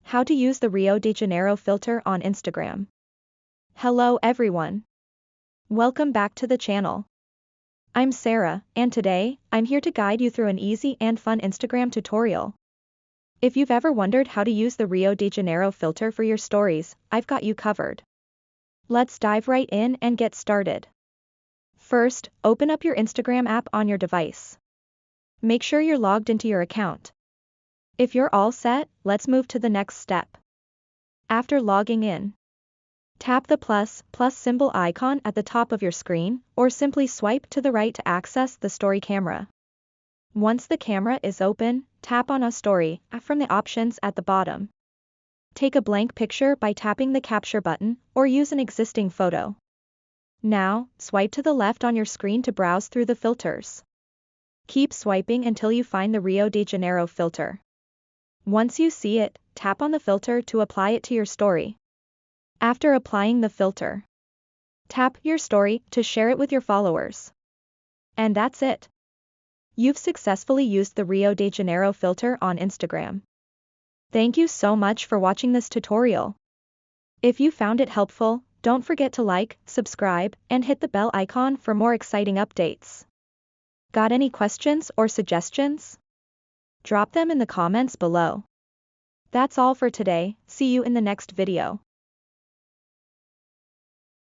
How to use the Rio de Janeiro filter on Instagram. Hello everyone. Welcome back to the channel. I'm Sarah, and today, I'm here to guide you through an easy and fun Instagram tutorial. If you've ever wondered how to use the Rio de Janeiro filter for your stories, I've got you covered. Let's dive right in and get started. First, open up your Instagram app on your device. Make sure you're logged into your account. If you're all set, let's move to the next step. After logging in, tap the plus symbol icon at the top of your screen, or simply swipe to the right to access the story camera. Once the camera is open, tap on a story from the options at the bottom. Take a blank picture by tapping the capture button, or use an existing photo. Now, swipe to the left on your screen to browse through the filters. Keep swiping until you find the Rio de Janeiro filter. Once you see it, tap on the filter to apply it to your story. After applying the filter, tap your story to share it with your followers. And that's it. You've successfully used the Rio de Janeiro filter on Instagram. Thank you so much for watching this tutorial. If you found it helpful, don't forget to like, subscribe, and hit the bell icon for more exciting updates. Got any questions or suggestions? Drop them in the comments below. That's all for today, see you in the next video.